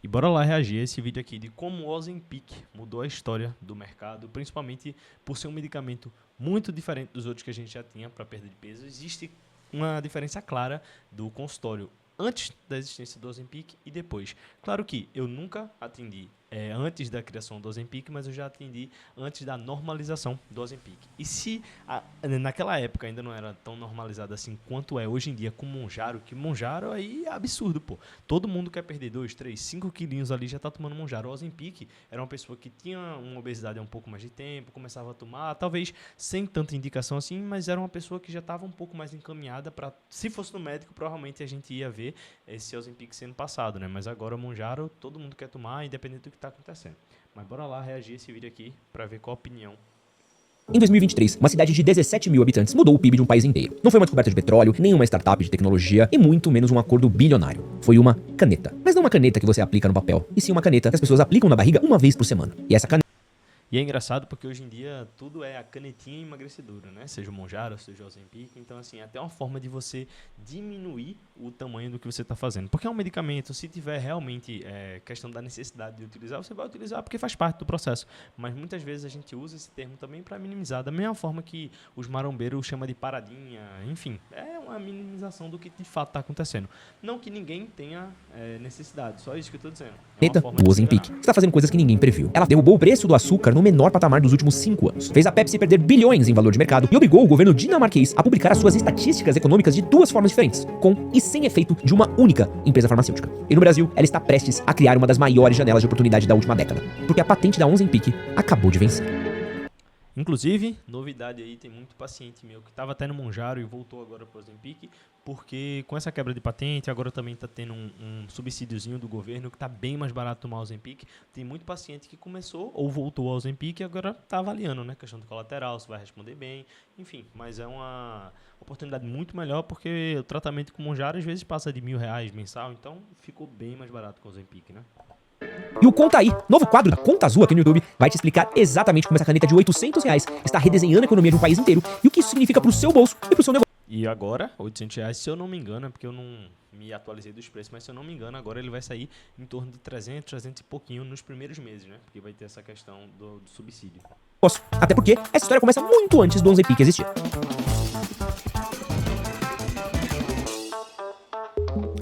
E bora lá reagir a esse vídeo aqui de como o Ozempic mudou a história do mercado, principalmente por ser um medicamento muito diferente dos outros que a gente já tinha para perda de peso. Existe uma diferença clara do consultório antes da existência do Ozempic e depois. Claro que eu nunca atendi antes da criação do Ozempic, mas eu já atendi antes da normalização do Ozempic. E se naquela época ainda não era tão normalizado assim quanto é hoje em dia com o Mounjaro, que Mounjaro aí é absurdo, pô. Todo mundo quer perder 2, 3, 5 quilinhos ali já tá tomando Mounjaro. O Ozempic era uma pessoa que tinha uma obesidade há um pouco mais de tempo, começava a tomar, talvez sem tanta indicação assim, mas era uma pessoa que já estava um pouco mais encaminhada para, se fosse no médico, provavelmente a gente ia ver esse Ozempic sendo passado, né? Mas agora o Mounjaro todo mundo quer tomar, independente do que está acontecendo. Mas bora lá reagir a esse vídeo aqui para ver qual a opinião. Em 2023, uma cidade de 17 mil habitantes mudou o PIB de um país inteiro. Não foi uma descoberta de petróleo, nem uma startup de tecnologia e muito menos um acordo bilionário. Foi uma caneta. Mas não uma caneta que você aplica no papel, e sim uma caneta que as pessoas aplicam na barriga uma vez por semana. E essa caneta... E é engraçado porque hoje em dia tudo é a canetinha emagrecedora, né? Seja o Mounjaro, seja o Ozempic. Então, assim, é até uma forma de você diminuir o tamanho do que você está fazendo. Porque é um medicamento, se tiver realmente questão da necessidade de utilizar, você vai utilizar porque faz parte do processo. Mas muitas vezes a gente usa esse termo também para minimizar. Da mesma forma que os marombeiros chamam de paradinha. Enfim, é uma minimização do que de fato está acontecendo. Não que ninguém tenha necessidade, só isso que eu estou dizendo. Caneta, o Ozempic, está fazendo coisas que ninguém previu. Ela derrubou o preço do açúcar no menor patamar dos últimos 5 anos. Fez a Pepsi perder bilhões em valor de mercado e obrigou o governo dinamarquês a publicar as suas estatísticas econômicas de duas formas diferentes, com e sem efeito de uma única empresa farmacêutica. E no Brasil, ela está prestes a criar uma das maiores janelas de oportunidade da última década, porque a patente da Ozempic acabou de vencer. Inclusive, novidade aí, tem muito paciente meu que estava até no Mounjaro e voltou agora para o Ozempic, porque com essa quebra de patente, agora também está tendo um subsídiozinho do governo que está bem mais barato tomar o Ozempic. Tem muito paciente que começou ou voltou ao Ozempic e agora está avaliando, né? Questão do colateral, se vai responder bem, enfim. Mas é uma oportunidade muito melhor porque o tratamento com o Mounjaro às vezes passa de R$1.000 mensal, então ficou bem mais barato com o Ozempic, né? E o Conta Aí, novo quadro da Conta Azul aqui no YouTube, vai te explicar exatamente como essa caneta de R$800 está redesenhando a economia de um país inteiro e o que isso significa pro seu bolso e pro seu negócio. E agora, R$800, se eu não me engano, é porque eu não me atualizei dos preços, mas se eu não me engano, agora ele vai sair em torno de 300, 300 e pouquinho nos primeiros meses, né? Porque vai ter essa questão do subsídio. Até porque essa história começa muito antes do Ozempic existir.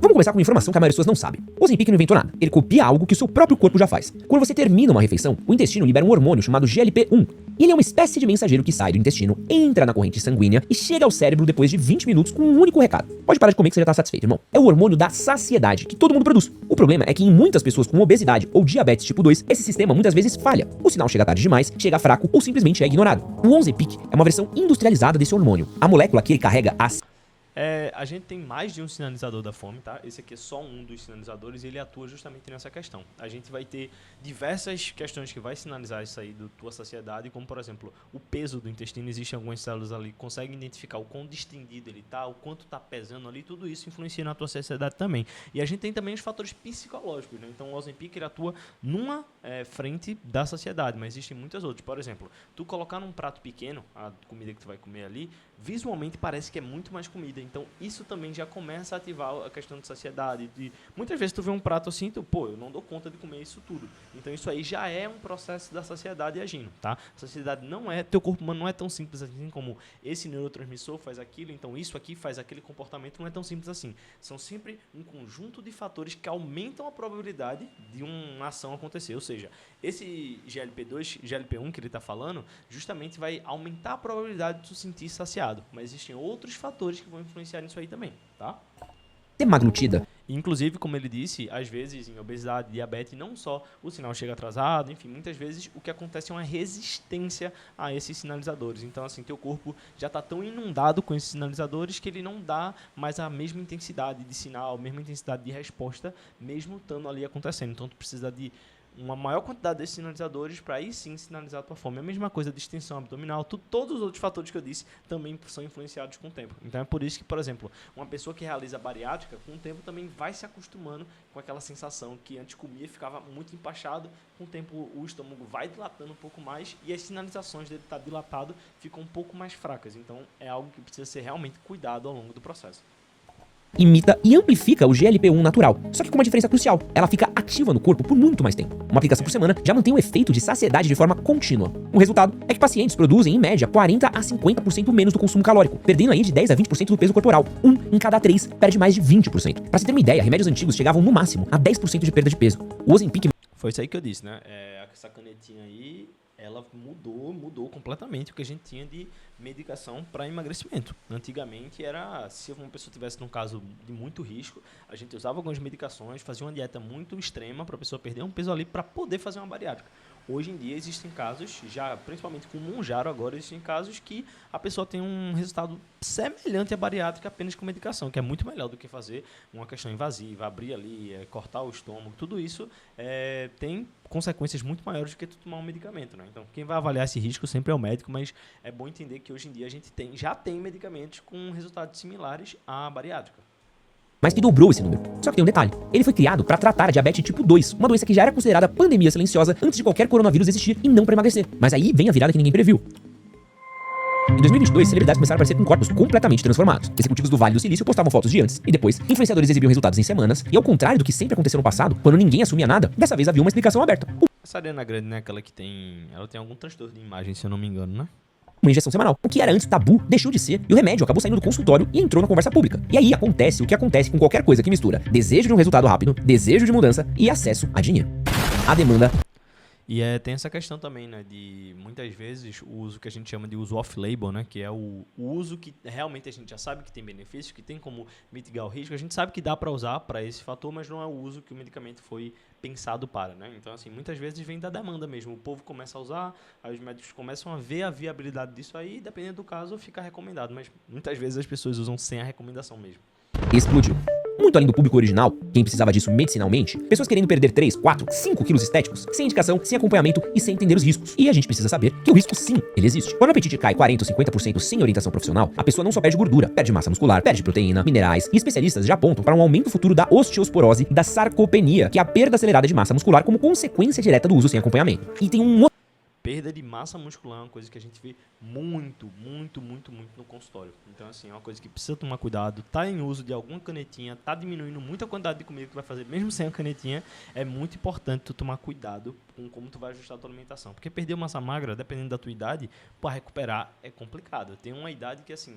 Vamos começar com uma informação que a maioria das pessoas não sabe. O Ozempic não inventou nada. Ele copia algo que o seu próprio corpo já faz. Quando você termina uma refeição, o intestino libera um hormônio chamado GLP-1. E ele é uma espécie de mensageiro que sai do intestino, entra na corrente sanguínea e chega ao cérebro depois de 20 minutos com um único recado. Pode parar de comer que você já tá satisfeito, irmão. É o hormônio da saciedade, que todo mundo produz. O problema é que em muitas pessoas com obesidade ou diabetes tipo 2, esse sistema muitas vezes falha. O sinal chega tarde demais, chega fraco ou simplesmente é ignorado. O Ozempic é uma versão industrializada desse hormônio. A molécula que ele carrega A gente tem mais de um sinalizador da fome, tá? Esse aqui é só um dos sinalizadores e ele atua justamente nessa questão. A gente vai ter diversas questões que vai sinalizar isso aí da tua saciedade, como por exemplo, o peso do intestino. Existem algumas células ali que conseguem identificar o quão distendido ele tá, o quanto tá pesando ali, tudo isso influencia na tua saciedade também. E a gente tem também os fatores psicológicos, né? Então o Ozempic ele atua numa frente da saciedade, mas existem muitas outras. Por exemplo, tu colocar num prato pequeno a comida que tu vai comer ali, visualmente parece que é muito mais comida. Então, isso também já começa a ativar a questão de saciedade. Muitas vezes tu vê um prato assim, eu não dou conta de comer isso tudo. Então, isso aí já é um processo da saciedade agindo, tá? A saciedade teu corpo humano não é tão simples assim como esse neurotransmissor faz aquilo, então isso aqui faz aquele comportamento, não é tão simples assim. São sempre um conjunto de fatores que aumentam a probabilidade de uma ação acontecer. Ou seja, esse GLP-2, GLP-1 que ele está falando, justamente vai aumentar a probabilidade de tu sentir saciado. Mas existem outros fatores que vão influenciar nisso aí também, tá? semaglutida. Inclusive, como ele disse, às vezes em obesidade, diabetes, não só o sinal chega atrasado, enfim, muitas vezes o que acontece é uma resistência a esses sinalizadores. Então, assim, teu corpo já está tão inundado com esses sinalizadores que ele não dá mais a mesma intensidade de sinal, a mesma intensidade de resposta, mesmo estando ali acontecendo. Então, tu precisa de uma maior quantidade desses sinalizadores para aí sim sinalizar a tua fome. A mesma coisa de extensão abdominal, todos os outros fatores que eu disse também são influenciados com o tempo. Então é por isso que, por exemplo, uma pessoa que realiza bariátrica, com o tempo também vai se acostumando com aquela sensação que antes comia ficava muito empachado, com o tempo o estômago vai dilatando um pouco mais e as sinalizações dele estar dilatado ficam um pouco mais fracas. Então é algo que precisa ser realmente cuidado ao longo do processo. imita e amplifica o GLP-1 natural, só que com uma diferença crucial: ela fica ativa no corpo por muito mais tempo. Uma aplicação por semana já mantém o efeito de saciedade de forma contínua. O resultado é que pacientes produzem, em média, 40 a 50% menos do consumo calórico, perdendo aí de 10 a 20% do peso corporal. Um em cada 3 perde mais de 20%. Pra se ter uma ideia, remédios antigos chegavam no máximo a 10% de perda de peso. O Ozempic... Foi isso aí que eu disse, né? Essa canetinha aí, ela mudou completamente o que a gente tinha de medicação para emagrecimento. Antigamente era, se uma pessoa tivesse num caso de muito risco, a gente usava algumas medicações, fazia uma dieta muito extrema para a pessoa perder um peso ali para poder fazer uma bariátrica. Hoje em dia existem casos, já principalmente com o Mounjaro agora, existem casos que a pessoa tem um resultado semelhante à bariátrica apenas com medicação, que é muito melhor do que fazer uma questão invasiva, abrir ali, cortar o estômago, tudo isso tem consequências muito maiores do que tu tomar um medicamento, né? Então, quem vai avaliar esse risco sempre é o médico, mas é bom entender que hoje em dia a gente já tem medicamentos com resultados similares à bariátrica. Mas que dobrou esse número. Só que tem um detalhe: ele foi criado para tratar a diabetes tipo 2, uma doença que já era considerada pandemia silenciosa antes de qualquer coronavírus existir e não para emagrecer. Mas aí vem a virada que ninguém previu. Em 2022, celebridades começaram a aparecer com corpos completamente transformados. Executivos do Vale do Silício postavam fotos de antes e depois, influenciadores exibiam resultados em semanas, e ao contrário do que sempre aconteceu no passado, quando ninguém assumia nada, dessa vez havia uma explicação aberta. Essa Ariana Grande, né, aquela que ela tem algum transtorno de imagem, se eu não me engano, né? Uma injeção semanal. O que era antes tabu deixou de ser, e o remédio acabou saindo do consultório e entrou na conversa pública. E aí acontece o que acontece com qualquer coisa que mistura desejo de um resultado rápido, desejo de mudança e acesso a dinheiro. A demanda... E tem essa questão também, né, de muitas vezes o uso que a gente chama de uso off-label, né, que é o uso que realmente a gente já sabe que tem benefícios, que tem como mitigar o risco, a gente sabe que dá para usar para esse fator, mas não é o uso que o medicamento foi pensado para, né? Então, assim, muitas vezes vem da demanda mesmo, o povo começa a usar, aí os médicos começam a ver a viabilidade disso aí, e dependendo do caso, fica recomendado, mas muitas vezes as pessoas usam sem a recomendação mesmo. Explodiu. Muito além do público original, quem precisava disso medicinalmente, pessoas querendo perder 3, 4, 5 quilos estéticos, sem indicação, sem acompanhamento e sem entender os riscos. E a gente precisa saber que o risco sim, ele existe. Quando o apetite cai 40 ou 50% sem orientação profissional, a pessoa não só perde gordura, perde massa muscular, perde proteína, minerais, e especialistas já apontam para um aumento futuro da osteosporose e da sarcopenia, que é a perda acelerada de massa muscular como consequência direta do uso sem acompanhamento. E tem um outro... Perda de massa muscular é uma coisa que a gente vê muito no consultório. Então, assim, é uma coisa que precisa tomar cuidado. Tá em uso de alguma canetinha, tá diminuindo muito a quantidade de comida que tu vai fazer, mesmo sem a canetinha, é muito importante tu tomar cuidado com como tu vai ajustar a tua alimentação. Porque perder massa magra, dependendo da tua idade, para recuperar é complicado. Tem uma idade que, assim,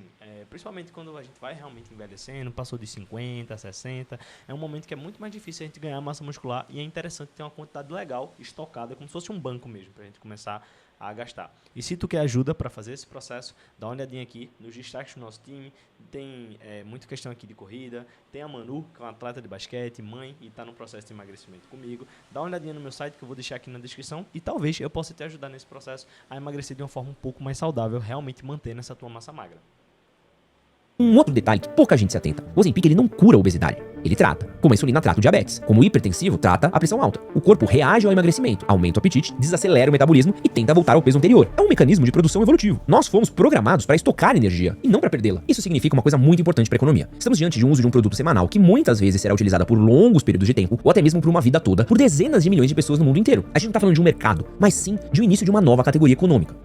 principalmente quando a gente vai realmente envelhecendo, passou de 50, 60, é um momento que é muito mais difícil a gente ganhar massa muscular e é interessante ter uma quantidade legal, estocada, como se fosse um banco mesmo, pra gente começar a gastar. E se tu quer ajuda para fazer esse processo, dá uma olhadinha aqui nos destaques do nosso time. Tem muita questão aqui de corrida. Tem a Manu, que é uma atleta de basquete, mãe, e está no processo de emagrecimento comigo. Dá uma olhadinha no meu site, que eu vou deixar aqui na descrição, e talvez eu possa te ajudar nesse processo a emagrecer de uma forma um pouco mais saudável, realmente mantendo essa tua massa magra. Um outro detalhe que pouca gente se atenta: o Ozempic ele não cura a obesidade, ele trata. Como a insulina trata o diabetes, como o hipertensivo trata a pressão alta. O corpo reage ao emagrecimento, aumenta o apetite, desacelera o metabolismo e tenta voltar ao peso anterior. É um mecanismo de produção evolutivo. Nós fomos programados para estocar energia e não para perdê-la. Isso significa uma coisa muito importante para a economia. Estamos diante de um uso de um produto semanal que muitas vezes será utilizado por longos períodos de tempo ou até mesmo por uma vida toda por dezenas de milhões de pessoas no mundo inteiro. A gente não está falando de um mercado, mas sim de um início de uma nova categoria econômica.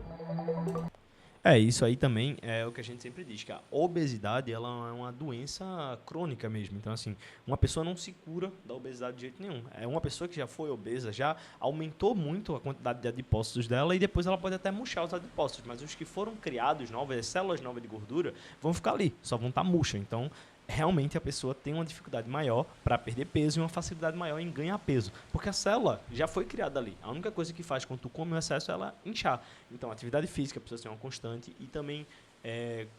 Isso aí também é o que a gente sempre diz, que a obesidade ela é uma doença crônica mesmo. Então, assim, uma pessoa não se cura da obesidade de jeito nenhum. É uma pessoa que já foi obesa, já aumentou muito a quantidade de adipócitos dela e depois ela pode até murchar os adipócitos, mas os que foram criados novos, as células novas de gordura, vão ficar ali, só vão estar murcha. Então, realmente a pessoa tem uma dificuldade maior para perder peso e uma facilidade maior em ganhar peso, porque a célula já foi criada ali. A única coisa que faz quando tu come o excesso é ela inchar. Então, atividade física precisa ser uma constante e também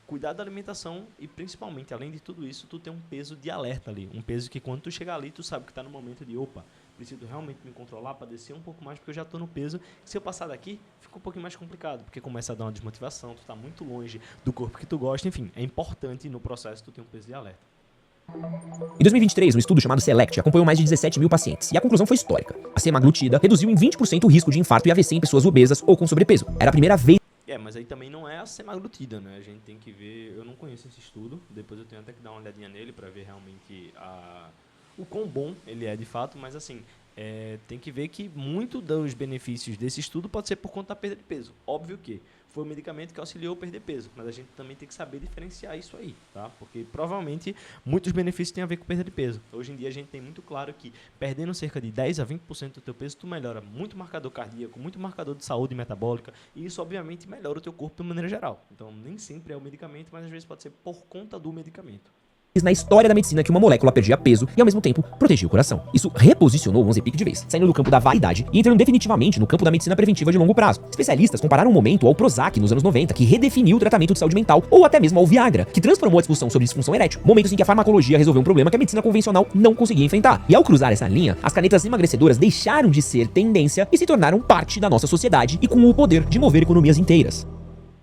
cuidar da alimentação e, principalmente, além de tudo isso, tu tem um peso de alerta ali, um peso que quando tu chegar ali, tu sabe que está no momento de, opa, preciso realmente me controlar para descer um pouco mais, porque eu já estou no peso. Se eu passar daqui, fica um pouquinho mais complicado, porque começa a dar uma desmotivação, tu está muito longe do corpo que tu gosta, enfim, é importante no processo tu ter um peso de alerta. Em 2023, um estudo chamado SELECT acompanhou mais de 17 mil pacientes, e a conclusão foi histórica. A semaglutida reduziu em 20% o risco de infarto e AVC em pessoas obesas ou com sobrepeso. Era a primeira vez... Mas aí também não é a semaglutida, né? A gente tem que ver... Eu não conheço esse estudo, depois eu tenho até que dar uma olhadinha nele para ver realmente o quão bom ele é de fato, mas assim, tem que ver que muito dos benefícios desse estudo pode ser por conta da perda de peso. Óbvio que foi o medicamento que auxiliou a perder peso, mas a gente também tem que saber diferenciar isso aí, tá? Porque provavelmente muitos benefícios têm a ver com perda de peso. Hoje em dia a gente tem muito claro que perdendo cerca de 10 a 20% do teu peso, tu melhora muito marcador cardíaco, muito marcador de saúde metabólica, e isso obviamente melhora o teu corpo de maneira geral. Então nem sempre é o medicamento, mas às vezes pode ser por conta do medicamento. Na história da medicina que uma molécula perdia peso e ao mesmo tempo protegia o coração. Isso reposicionou o Ozempic de vez, saindo do campo da vaidade e entrando definitivamente no campo da medicina preventiva de longo prazo. Especialistas compararam o momento ao Prozac nos anos 90, que redefiniu o tratamento de saúde mental, ou até mesmo ao Viagra, que transformou a discussão sobre disfunção erétil, momentos em que a farmacologia resolveu um problema que a medicina convencional não conseguia enfrentar. E ao cruzar essa linha, as canetas emagrecedoras deixaram de ser tendência e se tornaram parte da nossa sociedade e com o poder de mover economias inteiras.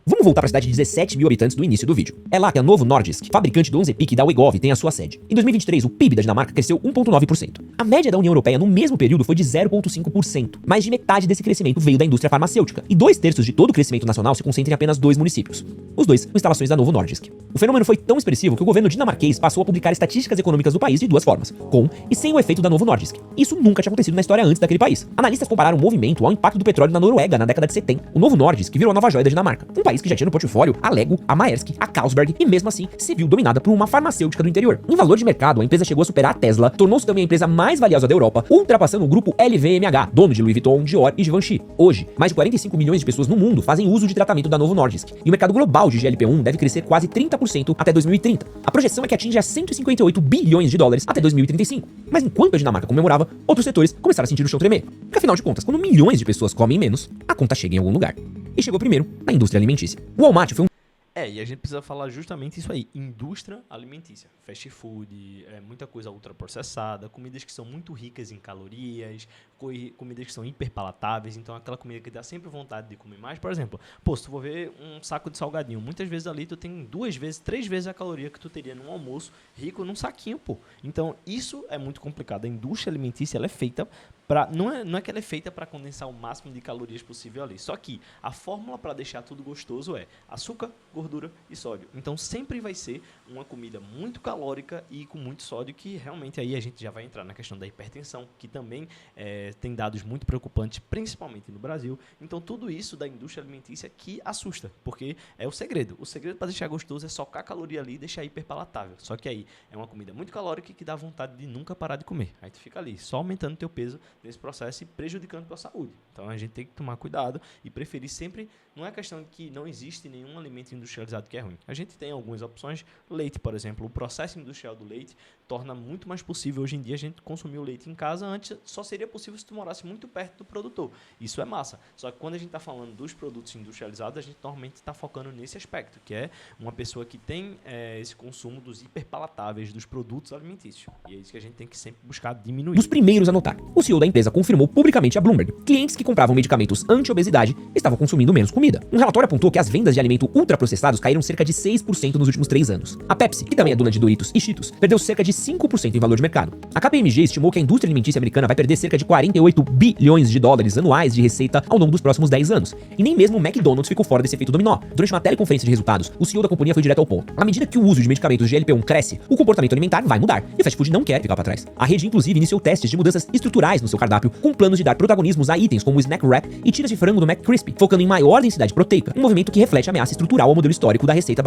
Vamos voltar para a cidade de 17 mil habitantes do início do vídeo. É lá que a Novo Nordisk, fabricante do Ozempic e da Wegovy, tem a sua sede. Em 2023, o PIB da Dinamarca cresceu 1,9%. A média da União Europeia no mesmo período foi de 0,5%. Mais de metade desse crescimento veio da indústria farmacêutica. E 2/3 de todo o crescimento nacional se concentra em apenas 2 municípios. Os dois com instalações da Novo Nordisk. O fenômeno foi tão expressivo que o governo dinamarquês passou a publicar estatísticas econômicas do país de duas formas, com e sem o efeito da Novo Nordisk. Isso nunca tinha acontecido na história antes daquele país. Analistas compararam o movimento ao impacto do petróleo na Noruega na década de 70. O Novo Nordisk virou a nova joia da Dinamarca, um país que já tinha no portfólio a Lego, a Maersk, a Carlsberg e mesmo assim se viu dominada por uma farmacêutica do interior. Em valor de mercado, a empresa chegou a superar a Tesla, tornou-se também a empresa mais valiosa da Europa, ultrapassando o grupo LVMH, dono de Louis Vuitton, Dior e Givenchy. Hoje, mais de 45 milhões de pessoas no mundo fazem uso de tratamento da Novo Nordisk, e o mercado global de GLP-1 deve crescer quase 30% até 2030. A projeção é que atinja 158 bilhões de dólares até 2035. Mas enquanto a Dinamarca comemorava, outros setores começaram a sentir o chão tremer. Porque afinal de contas, quando milhões de pessoas comem menos, a conta chega em algum lugar. E chegou primeiro na indústria alimentícia. O Walmart foi um E a gente precisa falar justamente isso aí, indústria alimentícia, fast food, muita coisa ultraprocessada, comidas que são muito ricas em calorias, comidas que são hiperpalatáveis, então aquela comida que dá sempre vontade de comer mais. Por exemplo, se tu for ver um saco de salgadinho, muitas vezes ali tu tem 2 vezes, 3 vezes a caloria que tu teria num almoço rico num saquinho, pô. Então isso é muito complicado. A indústria alimentícia, ela é feita não é que ela é feita para condensar o máximo de calorias possível ali. Só que a fórmula para deixar tudo gostoso é açúcar, gordura e sódio. Então sempre vai ser uma comida muito calórica e com muito sódio, que realmente aí a gente já vai entrar na questão da hipertensão, que também tem dados muito preocupantes, principalmente no Brasil. Então tudo isso da indústria alimentícia que assusta, porque é o segredo. O segredo para deixar gostoso é socar a caloria ali e deixar hiperpalatável. Só que aí é uma comida muito calórica que dá vontade de nunca parar de comer. Aí tu fica ali, só aumentando teu peso nesse processo e prejudicando a tua saúde. Então a gente tem que tomar cuidado e preferir sempre. Não é questão de que não existe nenhum alimento industrializado que é ruim. A gente tem algumas opções. Leite, por exemplo, o processo industrial do leite torna muito mais possível hoje em dia a gente consumir o leite em casa. Antes só seria possível se tu morasse muito perto do produtor. Isso é massa. Só que quando a gente está falando dos produtos industrializados, a gente normalmente está focando nesse aspecto, que é uma pessoa que tem esse consumo dos hiperpalatáveis dos produtos alimentícios. E é isso que a gente tem que sempre buscar diminuir. Dos primeiros a notar, o CEO da empresa confirmou publicamente a Bloomberg: clientes que compravam medicamentos anti-obesidade estavam consumindo menos comida. Um relatório apontou que as vendas de alimento ultraprocessados caíram cerca de 6% nos últimos 3 anos. A Pepsi, que também é dona de Doritos e Cheetos, perdeu cerca de 5% em valor de mercado. A KPMG estimou que a indústria alimentícia americana vai perder cerca de 48 bilhões de dólares anuais de receita ao longo dos próximos 10 anos. E nem mesmo o McDonald's ficou fora desse efeito dominó. Durante uma teleconferência de resultados, o CEO da companhia foi direto ao ponto: à medida que o uso de medicamentos GLP-1 cresce, o comportamento alimentar vai mudar, e o fast food não quer ficar para trás. A rede inclusive iniciou testes de mudanças estruturais no seu cardápio, com planos de dar protagonismos a itens como o Snack Wrap e tiras de frango do McCrispy, focando em maior densidade proteica, um movimento que reflete a ameaça estrutural ao modelo histórico da receita.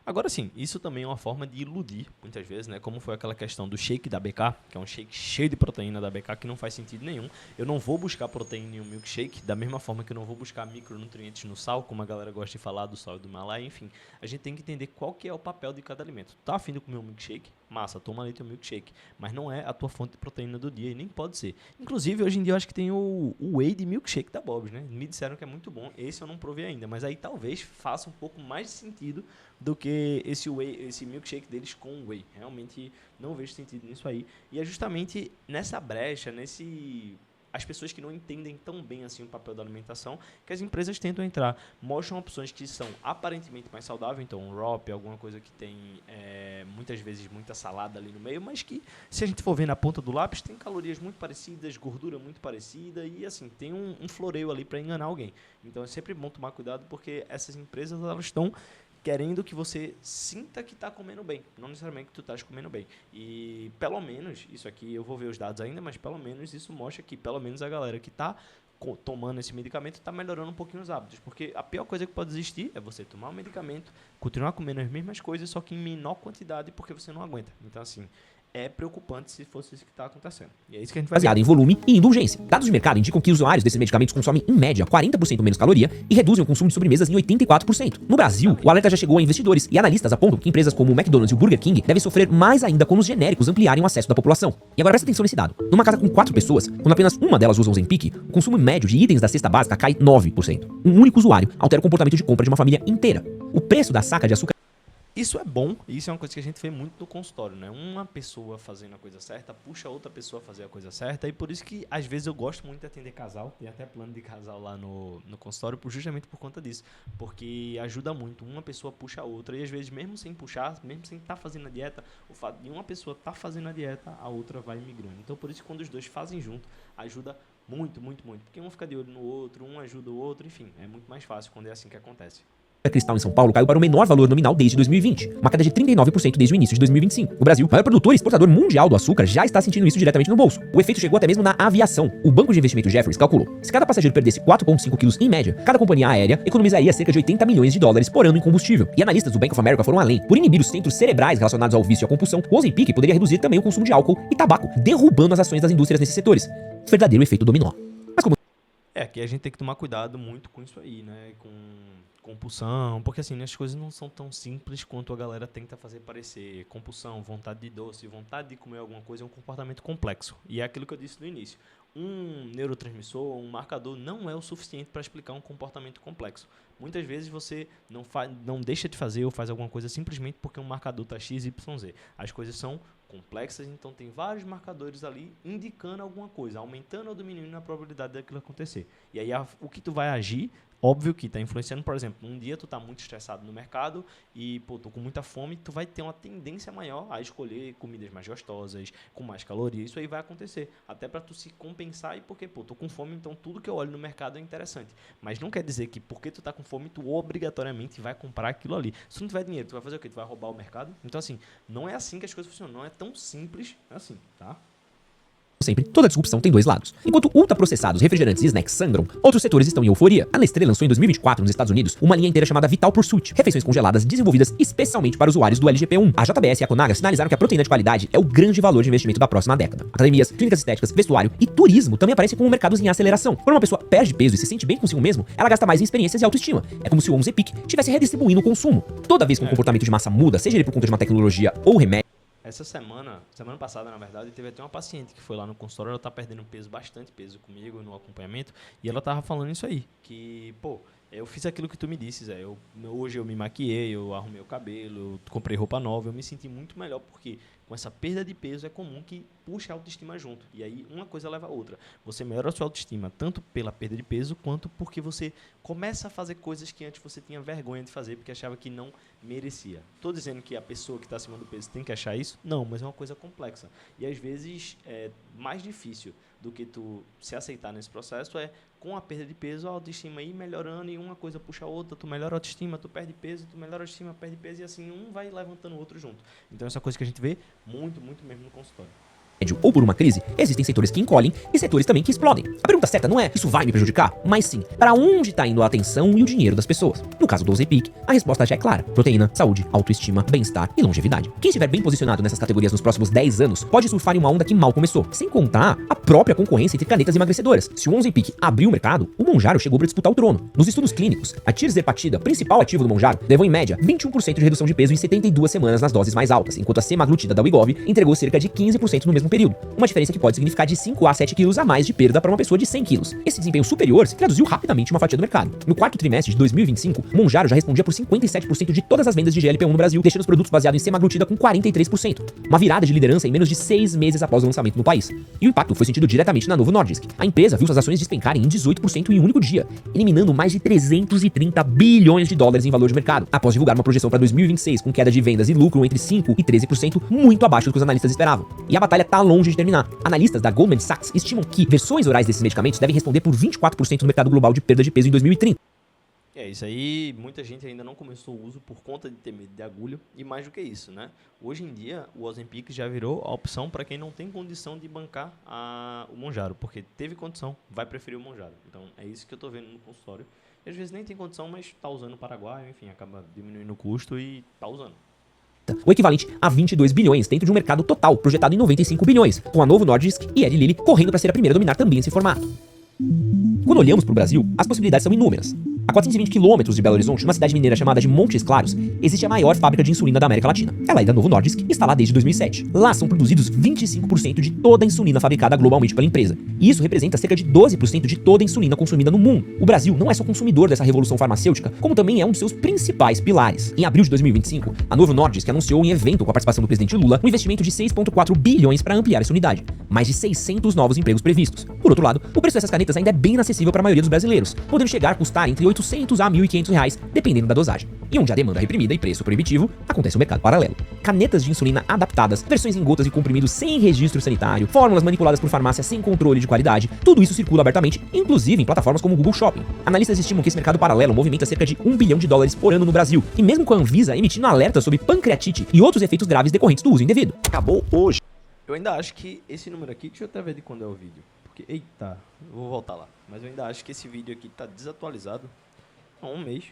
Agora sim, isso também é uma forma de iludir, muitas vezes, né? Como foi aquela questão do shake da BK, que é um shake cheio de proteína da BK, que não faz sentido nenhum. Eu não vou buscar proteína em um milkshake, da mesma forma que eu não vou buscar micronutrientes no sal, como a galera gosta de falar do sal e do Himalaia, enfim. A gente tem que entender qual que é o papel de cada alimento. Tá afim de comer um milkshake? Massa, toma ali teu milkshake. Mas não é a tua fonte de proteína do dia e nem pode ser. Inclusive, hoje em dia eu acho que tem o whey de milkshake da Bob's, né? Me disseram que é muito bom, esse eu não provei ainda, mas aí talvez faça um pouco mais de sentido do que esse whey, esse milkshake deles com whey. Realmente não vejo sentido nisso aí. E é justamente nessa brecha, as pessoas que não entendem tão bem assim o papel da alimentação, que as empresas tentam entrar. Mostram opções que são aparentemente mais saudáveis, então um wrap, alguma coisa que tem muitas vezes muita salada ali no meio, mas que, se a gente for ver na ponta do lápis, tem calorias muito parecidas, gordura muito parecida e assim, tem um floreio ali para enganar alguém. Então é sempre bom tomar cuidado, porque essas empresas elas estão querendo que você sinta que está comendo bem, não necessariamente que tu estás comendo bem. E pelo menos, isso aqui eu vou ver os dados ainda, mas pelo menos isso mostra que pelo menos a galera que está tomando esse medicamento está melhorando um pouquinho os hábitos. Porque a pior coisa que pode existir é você tomar o medicamento, continuar comendo as mesmas coisas, só que em menor quantidade porque você não aguenta. Então assim, é preocupante se fosse isso que está acontecendo. E é isso que a gente vai baseada em volume e indulgência. Dados de mercado indicam que usuários desses medicamentos consomem, em média, 40% menos caloria e reduzem o consumo de sobremesas em 84%. No Brasil, o alerta já chegou a investidores e analistas apontam que empresas como o McDonald's e o Burger King devem sofrer mais ainda quando os genéricos ampliarem o acesso da população. E agora presta atenção nesse dado. Numa casa com 4 pessoas, quando apenas uma delas usa o Ozempic, o consumo médio de itens da cesta básica cai 9%. Um único usuário altera o comportamento de compra de uma família inteira. O preço da saca de açúcar isso é bom, e isso é uma coisa que a gente vê muito no consultório, né? Uma pessoa fazendo a coisa certa, puxa outra pessoa a fazer a coisa certa, e por isso que, às vezes, eu gosto muito de atender casal, tem até plano de casal lá no consultório, justamente por conta disso, porque ajuda muito, uma pessoa puxa a outra, e às vezes, mesmo sem puxar, mesmo sem estar fazendo a dieta, o fato de uma pessoa estar fazendo a dieta, a outra vai migrando. Então, por isso que quando os dois fazem junto, ajuda muito, muito, muito, porque um fica de olho no outro, um ajuda o outro, enfim, é muito mais fácil quando é assim que acontece. Cristal em São Paulo caiu para o menor valor nominal desde 2020, uma queda de 39% desde o início de 2025. O Brasil, maior produtor e exportador mundial do açúcar, já está sentindo isso diretamente no bolso. O efeito chegou até mesmo na aviação. O banco de investimento Jefferies calculou: se cada passageiro perdesse 4,5 quilos em média, cada companhia aérea economizaria cerca de 80 milhões de dólares por ano em combustível. E analistas do Bank of America foram além. Por inibir os centros cerebrais relacionados ao vício e à compulsão, o Ozempic poderia reduzir também o consumo de álcool e tabaco, derrubando as ações das indústrias nesses setores. Verdadeiro efeito dominó. Mas como aqui a gente tem que tomar cuidado muito com isso aí, né? Com compulsão, porque assim, as coisas não são tão simples quanto a galera tenta fazer parecer. Compulsão, vontade de doce, vontade de comer alguma coisa é um comportamento complexo. E é aquilo que eu disse no início. Um neurotransmissor, um marcador não é o suficiente para explicar um comportamento complexo. Muitas vezes você não deixa de fazer ou faz alguma coisa simplesmente porque um marcador está XYZ. As coisas são complexas, então tem vários marcadores ali indicando alguma coisa, aumentando ou diminuindo a probabilidade daquilo acontecer. E aí o que tu vai agir, óbvio que está influenciando, por exemplo, um dia tu está muito estressado no mercado e, tô com muita fome, tu vai ter uma tendência maior a escolher comidas mais gostosas, com mais calorias, isso aí vai acontecer, até para tu se compensar e porque, tô com fome, então tudo que eu olho no mercado é interessante. Mas não quer dizer que porque tu tá com fome, tu obrigatoriamente vai comprar aquilo ali. Se tu não tiver dinheiro, tu vai fazer o quê? Tu vai roubar o mercado? Então, assim, não é assim que as coisas funcionam, não é tão simples assim, tá? sempre, toda disrupção tem dois lados. Enquanto ultraprocessados, refrigerantes e snacks sangram, outros setores estão em euforia. A Nestlé lançou em 2024, nos Estados Unidos, uma linha inteira chamada Vital Pursuit, refeições congeladas desenvolvidas especialmente para usuários do LGP1. A JBS e a Conagra sinalizaram que a proteína de qualidade é o grande valor de investimento da próxima década. Academias, clínicas estéticas, vestuário e turismo também aparecem como mercados em aceleração. Quando uma pessoa perde peso e se sente bem consigo mesmo, ela gasta mais em experiências e autoestima. É como se o Ozempic estivesse redistribuindo o consumo. Toda vez que um comportamento de massa muda, seja ele por conta de uma tecnologia ou remédio, essa semana passada, na verdade, teve até uma paciente que foi lá no consultório, ela tá perdendo peso, bastante peso comigo no acompanhamento, e ela tava falando isso aí, que, eu fiz aquilo que tu me disse, Zé, hoje eu me maquiei, eu arrumei o cabelo, eu comprei roupa nova, eu me senti muito melhor, porque com essa perda de peso é comum que puxe a autoestima junto, e aí uma coisa leva a outra. Você melhora a sua autoestima, tanto pela perda de peso, quanto porque você começa a fazer coisas que antes você tinha vergonha de fazer, porque achava que não merecia. Estou dizendo que a pessoa que está acima do peso tem que achar isso? Não, mas é uma coisa complexa. E às vezes é mais difícil do que tu se aceitar nesse processo é com a perda de peso, a autoestima ir melhorando e uma coisa puxa a outra, tu melhora a autoestima, tu perde peso, tu melhora a autoestima, perde peso e assim um vai levantando o outro junto. Então essa é coisa que a gente vê muito, muito mesmo no consultório. Ou por uma crise, existem setores que encolhem e setores também que explodem. A pergunta certa não é isso vai me prejudicar, mas sim, para onde está indo a atenção e o dinheiro das pessoas? No caso do Ozempic, a resposta já é clara: proteína, saúde, autoestima, bem-estar e longevidade. Quem estiver bem posicionado nessas categorias nos próximos 10 anos pode surfar em uma onda que mal começou, sem contar a própria concorrência entre canetas emagrecedoras. Se o Ozempic abriu o mercado, o Mounjaro chegou para disputar o trono. Nos estudos clínicos, a tirzepatida, principal ativo do Mounjaro, levou em média 21% de redução de peso em 72 semanas nas doses mais altas, enquanto a semaglutida da Wegovy entregou cerca de 15% no mesmo período. Uma diferença que pode significar de 5 a 7 quilos a mais de perda para uma pessoa de 100 quilos. Esse desempenho superior se traduziu rapidamente em uma fatia do mercado. No quarto trimestre de 2025, Mounjaro já respondia por 57% de todas as vendas de GLP-1 no Brasil, deixando os produtos baseados em semaglutida com 43%. Uma virada de liderança em menos de 6 meses após o lançamento no país. E o impacto foi sentido diretamente na Novo Nordisk. A empresa viu suas ações despencarem em 18% em um único dia, eliminando mais de 330 bilhões de dólares em valor de mercado, após divulgar uma projeção para 2026 com queda de vendas e lucro entre 5% e 13%, muito abaixo do que os analistas esperavam. E a batalha tá longe de terminar. Analistas da Goldman Sachs estimam que versões orais desses medicamentos devem responder por 24% no mercado global de perda de peso em 2030. Isso aí, muita gente ainda não começou o uso por conta de ter medo de agulha, e mais do que isso, né? Hoje em dia, o Ozempic já virou a opção para quem não tem condição de bancar o Mounjaro, porque teve condição, vai preferir o Mounjaro. Então, é isso que eu estou vendo no consultório. E, às vezes nem tem condição, mas está usando o Paraguai, enfim, acaba diminuindo o custo e está usando. O equivalente a 22 bilhões dentro de um mercado total projetado em 95 bilhões, com a Novo Nordisk e Eli Lilly correndo para ser a primeira a dominar também esse formato. Quando olhamos para o Brasil, as possibilidades são inúmeras. A 420 quilômetros de Belo Horizonte, numa cidade mineira chamada de Montes Claros, existe a maior fábrica de insulina da América Latina. Ela é da Novo Nordisk e está lá desde 2007. Lá são produzidos 25% de toda a insulina fabricada globalmente pela empresa. E isso representa cerca de 12% de toda a insulina consumida no mundo. O Brasil não é só consumidor dessa revolução farmacêutica, como também é um de seus principais pilares. Em abril de 2025, a Novo Nordisk anunciou em evento com a participação do presidente Lula um investimento de 6,4 bilhões para ampliar essa unidade. Mais de 600 novos empregos previstos. Por outro lado, o preço dessas canetas ainda é bem inacessível para a maioria dos brasileiros, podendo chegar a custar entre 800 a 1.500 reais, dependendo da dosagem. E onde a demanda é reprimida e preço proibitivo, acontece o mercado paralelo. Canetas de insulina adaptadas, versões em gotas e comprimidos sem registro sanitário, fórmulas manipuladas por farmácia sem controle de qualidade, tudo isso circula abertamente, inclusive em plataformas como o Google Shopping. Analistas estimam que esse mercado paralelo movimenta cerca de $1 bilhão por ano no Brasil, e mesmo com a Anvisa emitindo alertas sobre pancreatite e outros efeitos graves decorrentes do uso indevido. Acabou hoje. Eu ainda acho que esse número aqui, deixa eu até ver de quando é o vídeo, porque, eita, eu vou voltar lá, mas eu ainda acho que esse vídeo aqui tá desatualizado há um mês.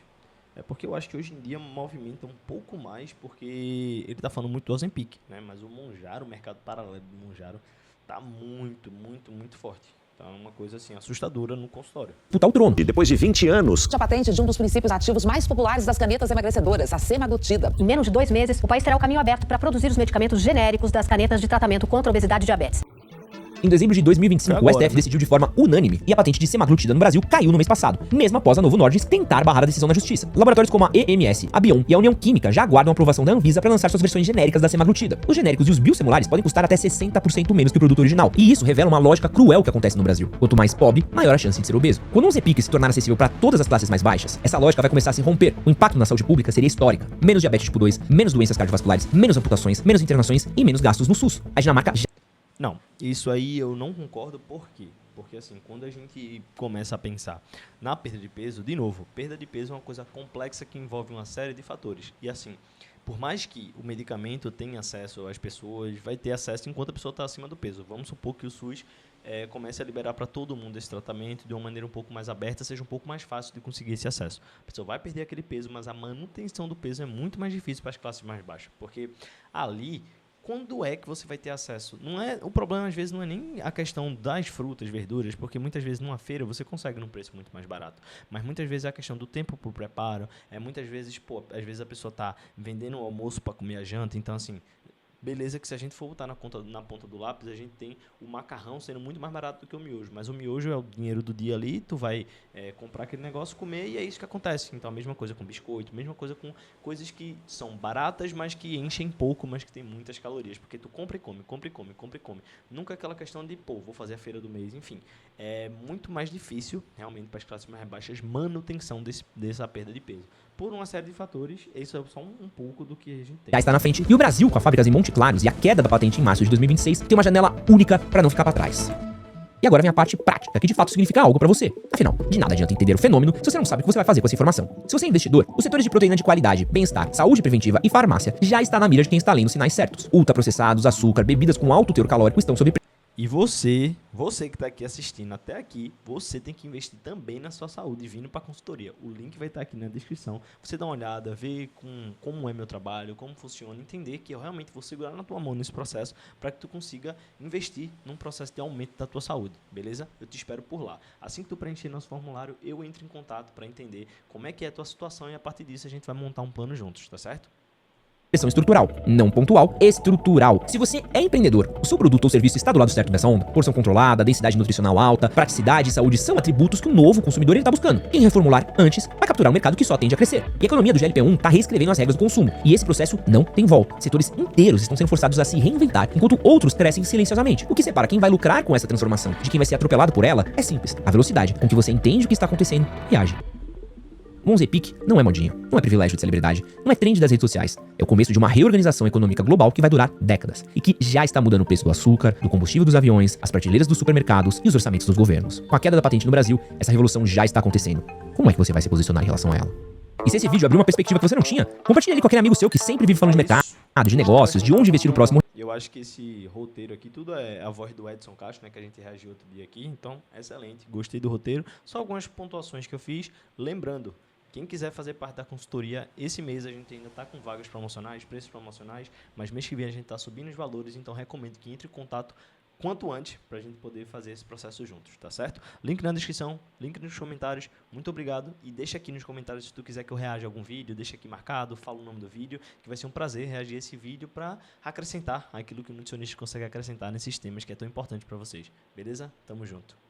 É porque eu acho que hoje em dia movimenta um pouco mais, porque ele tá falando muito do Ozempic, né? Mas o Mounjaro, o mercado paralelo do Mounjaro, tá muito, muito, muito forte. Tá uma coisa assim, assustadora no consultório. Disputar o trono. E depois de 20 anos... A patente de um dos princípios ativos mais populares das canetas emagrecedoras, a semaglutida. Em menos de 2 meses, o país terá o caminho aberto para produzir os medicamentos genéricos das canetas de tratamento contra obesidade e diabetes. Em dezembro de 2025, o STF decidiu de forma unânime e a patente de semaglutida no Brasil caiu no mês passado, mesmo após a Novo Nordisk tentar barrar a decisão na justiça. Laboratórios como a EMS, a Bion e a União Química já aguardam a aprovação da Anvisa para lançar suas versões genéricas da semaglutida. Os genéricos e os biossimulares podem custar até 60% menos que o produto original, e isso revela uma lógica cruel que acontece no Brasil. Quanto mais pobre, maior a chance de ser obeso. Quando um Ozempic se tornar acessível para todas as classes mais baixas, essa lógica vai começar a se romper. O impacto na saúde pública seria histórica. Menos diabetes tipo 2, menos doenças cardiovasculares, menos amputações, menos internações e menos gastos no SUS. A Dinamarca já... Não, isso aí eu não concordo, por quê? Porque assim, quando a gente começa a pensar na perda de peso, de novo, perda de peso é uma coisa complexa que envolve uma série de fatores. E assim, por mais que o medicamento tenha acesso às pessoas, vai ter acesso enquanto a pessoa está acima do peso. Vamos supor que o SUS comece a liberar para todo mundo esse tratamento de uma maneira um pouco mais aberta, seja um pouco mais fácil de conseguir esse acesso. A pessoa vai perder aquele peso, mas a manutenção do peso é muito mais difícil para as classes mais baixas, porque ali... Quando é que você vai ter acesso? Não é, o problema às vezes não é nem a questão das frutas, verduras, porque muitas vezes numa feira você consegue num preço muito mais barato. Mas muitas vezes é a questão do tempo para o preparo, muitas vezes, às vezes a pessoa está vendendo o almoço para comer a janta, então assim, beleza que se a gente for botar na ponta do lápis, a gente tem o macarrão sendo muito mais barato do que o miojo, mas o miojo é o dinheiro do dia ali, tu vai comprar aquele negócio, comer e é isso que acontece. Então a mesma coisa com biscoito, mesma coisa com coisas que são baratas, mas que enchem pouco, mas que tem muitas calorias, porque tu compra e come, compra e come, compra e come. Nunca aquela questão de, vou fazer a feira do mês, enfim. É muito mais difícil, realmente, para as classes mais baixas, manutenção dessa perda de peso. Por uma série de fatores, isso é só um pouco do que a gente tem. Já está na frente. E o Brasil, com a fábricas em Monte Claros e a queda da patente em março de 2026, tem uma janela única para não ficar para trás. E agora vem a parte prática, que de fato significa algo para você. Afinal, de nada adianta entender o fenômeno se você não sabe o que você vai fazer com essa informação. Se você é investidor, os setores de proteína de qualidade, bem-estar, saúde preventiva e farmácia já está na mira de quem está lendo os sinais certos. Ultraprocessados, açúcar, bebidas com alto teor calórico estão sob E você que está aqui assistindo até aqui, você tem que investir também na sua saúde, vindo para a consultoria. O link vai estar aqui na descrição. Você dá uma olhada, vê como é meu trabalho, como funciona, entender que eu realmente vou segurar na tua mão nesse processo para que tu consiga investir num processo de aumento da tua saúde, beleza? Eu te espero por lá. Assim que tu preencher nosso formulário, eu entro em contato para entender como é que é a tua situação e a partir disso a gente vai montar um plano juntos, tá certo? pressão estrutural, não pontual, estrutural. Se você é empreendedor, o seu produto ou serviço está do lado certo dessa onda. Porção controlada, densidade nutricional alta, praticidade e saúde são atributos que o novo consumidor está buscando. Quem reformular antes vai capturar um mercado que só tende a crescer. E a economia do GLP-1 está reescrevendo as regras do consumo. E esse processo não tem volta. Setores inteiros estão sendo forçados a se reinventar, enquanto outros crescem silenciosamente. O que separa quem vai lucrar com essa transformação de quem vai ser atropelado por ela é simples: a velocidade com que você entende o que está acontecendo e age. O 11 Peak não é modinha, não é privilégio de celebridade, não é trend das redes sociais. É o começo de uma reorganização econômica global que vai durar décadas e que já está mudando o preço do açúcar, do combustível dos aviões, as prateleiras dos supermercados e os orçamentos dos governos. Com a queda da patente no Brasil, essa revolução já está acontecendo. Como é que você vai se posicionar em relação a ela? E se esse vídeo abriu uma perspectiva que você não tinha, compartilhe ele com aquele amigo seu que sempre vive falando de mercado, de negócios, de onde investir o próximo. Eu acho que esse roteiro aqui, tudo é a voz do Edson Castro, né, que a gente reagiu outro dia aqui. Então, excelente. Gostei do roteiro. Só algumas pontuações que eu fiz. Lembrando, quem quiser fazer parte da consultoria, esse mês a gente ainda está com vagas promocionais, preços promocionais, mas mês que vem a gente está subindo os valores, então recomendo que entre em contato quanto antes para a gente poder fazer esse processo juntos, tá certo? Link na descrição, link nos comentários. Muito obrigado e deixa aqui nos comentários se tu quiser que eu reaja a algum vídeo, deixa aqui marcado, fala o nome do vídeo, que vai ser um prazer reagir a esse vídeo para acrescentar aquilo que o nutricionista consegue acrescentar nesses temas que é tão importante para vocês. Beleza? Tamo junto.